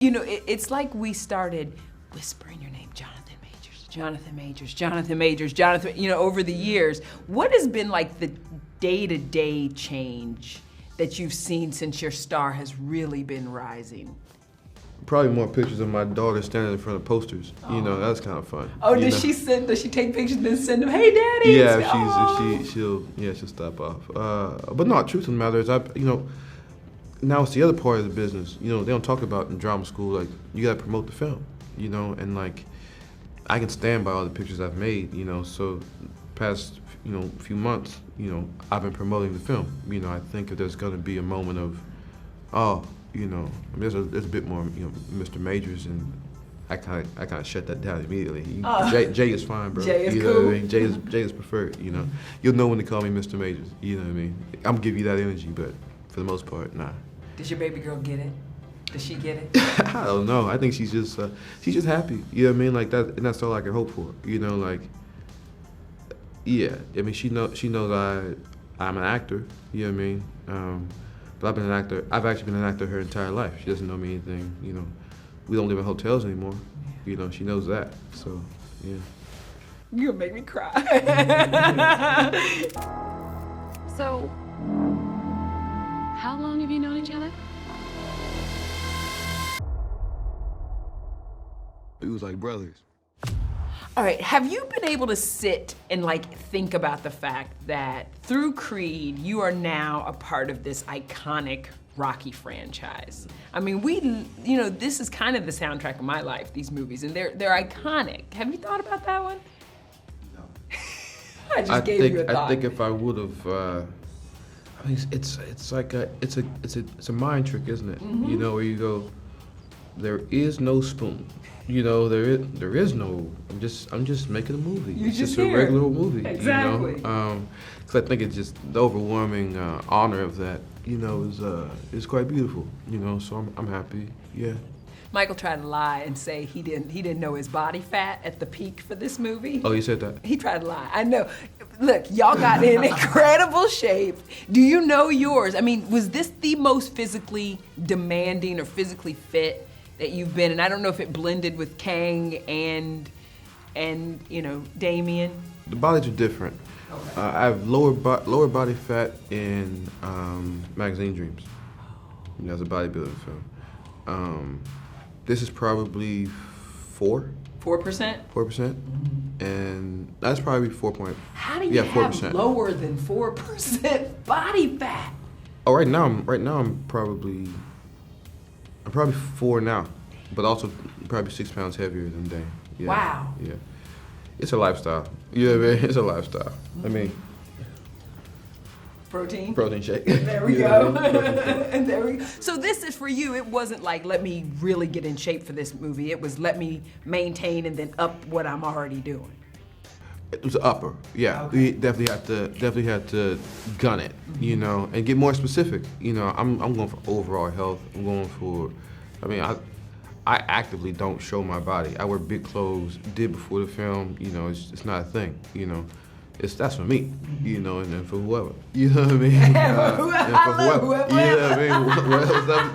You know, it's like we started whispering your name, Jonathan Majors, Jonathan Majors, Jonathan Majors, Jonathan, you know, over the years. What has been like the day-to-day change that you've seen since your star has really been rising? Probably more pictures of my daughter standing in front of posters. Oh. You know, that's kind of fun. Oh, does she take pictures and then send them, hey daddy? Yeah, she'll stop off. But no, truth of the matter is, now it's the other part of the business. You know, they don't talk about in drama school, like, you gotta promote the film, you know, and like, I can stand by all the pictures I've made, you know, so past, few months, I've been promoting the film. You know, I think if there's gonna be a moment of, there's a bit more, Mr. Majors, and I kind of shut that down immediately. Jay is fine, bro. Jay is you cool. know what I mean? Jay is preferred. You know, you'll know when to call me Mr. Majors. You know what I mean? I'm gonna give you that energy, but for the most part, nah. Does your baby girl get it? Does she get it? I don't know. I think she's just happy. You know what I mean? Like that, and that's all I can hope for. You know, like, yeah. I mean, she knows I'm an actor. You know what I mean? But I've actually been an actor her entire life. She doesn't know me anything, you know. We don't live in hotels anymore. You know, she knows that, so, yeah. You're gonna make me cry. So, how long have you known each other? We was like brothers. All right, have you been able to sit and like think about the fact that through Creed, you are now a part of this iconic Rocky franchise? I mean, this is kind of the soundtrack of my life, these movies, and they're iconic. Have you thought about that one? No. I just gave you a thought. I think if I would have, it's a mind trick, isn't it? Mm-hmm. You know, where you go, there is no spoon. You know, there is no. I'm just making a movie. It's just a regular movie. Exactly. You know, because I think it's just the overwhelming honor of that. You know, is quite beautiful. You know, so I'm happy. Yeah. Michael tried to lie and say he didn't know his body fat at the peak for this movie. Oh, you said that? He tried to lie. I know. Look, y'all got in incredible shape. Do you know yours? I mean, was this the most physically demanding or physically fit that you've been? And I don't know if it blended with Kang and Damien. The bodies are different. Okay. I have lower body fat in Magazine Dreams. You know, as a bodybuilding film. This is probably 4%. 4%? 4%, and that's probably 4 How do you have 4%. Lower than 4% body fat? Oh, right now I'm probably 4 now, but also probably 6 pounds heavier than Dane. Yeah. Wow. Yeah. It's a lifestyle. You know what I mean? It's a lifestyle. I mean, protein shake. There we go. And there we go. So this is for you. It wasn't like, let me really get in shape for this movie. It was, let me maintain and then up what I'm already doing. It was upper, yeah. Okay. We definitely had to gun it, you know, and get more specific. You know, I'm going for overall health. I'm going for, I actively don't show my body. I wear big clothes. Did before the film. You know, it's not a thing. You know, that's for me. You know, and then for whoever. You know what I mean? Whoever. You know what I mean?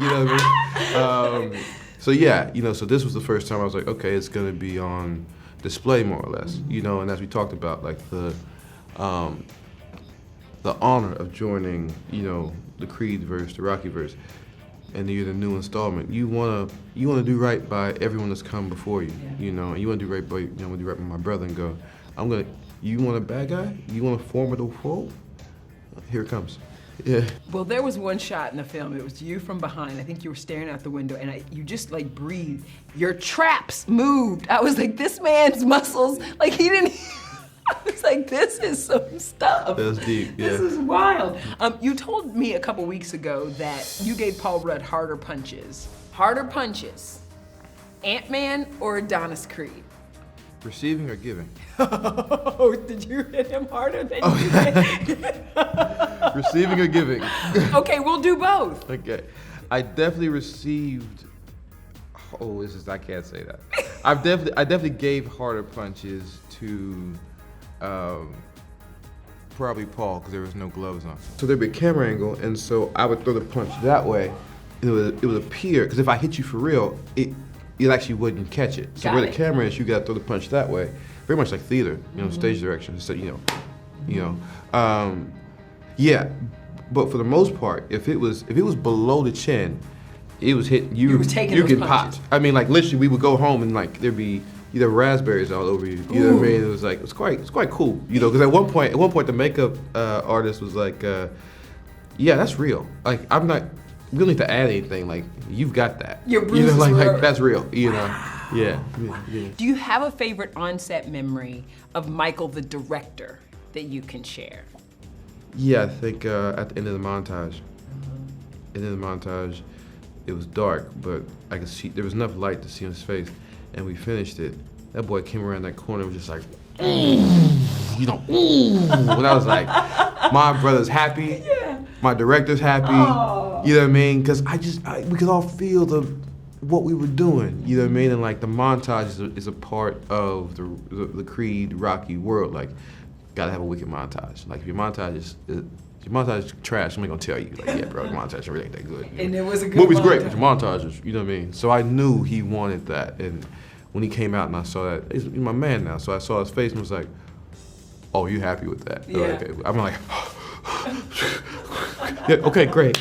You know what I mean? So yeah, you know, so this was the first time I was like, okay, it's gonna be on display more or less. You know, and as we talked about, like the honor of joining, you know, the Creed verse, the Rocky verse, and you're the new installment. You wanna do right by everyone that's come before you. Yeah. You know, and you wanna do right by my brother and go, you want a bad guy? You want a formidable foe? Here it comes. Yeah. Well, there was one shot in the film. It was you from behind. I think you were staring out the window, and you just like breathed. Your traps moved. I was like, this man's muscles, like he didn't. I was like, this is some stuff. That's deep. Yeah. This is wild. You told me a couple weeks ago that you gave Paul Rudd harder punches. Harder punches. AntMan or Adonis Creed? Receiving or giving? Oh, did you hit him harder than you did? Receiving or giving? Okay, we'll do both. Okay. I definitely received, I can't say that. I definitely gave harder punches to probably Paul, because there was no gloves on. So there'd be a camera angle, and so I would throw the punch that way, it would appear, because if I hit you for real, it actually wouldn't catch it. So Got where it. the camera is, you got to throw the punch that way. Very much like theater, stage direction. So yeah. But for the most part, if it was below the chin, it was hitting you. You were taking you those get punches. popped. I mean, like literally, we would go home and like there'd be either raspberries all over you. You know what I mean? It was like it's quite cool. Because at one point the makeup artist was like, yeah, that's real. Like I'm not. We don't need to add anything. Like you've got that. Your bruises like were- that's real. Yeah. Do you have a favorite on-set memory of Michael the director that you can share? Yeah, I think at the end of the montage. At the end of the montage, it was dark, but I could see there was enough light to see his face, and we finished it. That boy came around that corner and was just like, and I was like, my brother's happy, my director's happy. You know what I mean? Because we could all feel what we were doing. You know what I mean? And like the montage is a part of the Creed Rocky world. Like, gotta have a wicked montage. Like if your montage is trash, I'm not gonna tell you. Like, yeah, bro, the montage really ain't that good. And it was a good Movie's great, montage. but your montage is, you know what I mean? So I knew he wanted that, and when he came out and I saw that, he's my man now. So I saw his face and was like, "Oh, you happy with that?" Yeah. Okay. I'm like, yeah, okay, great,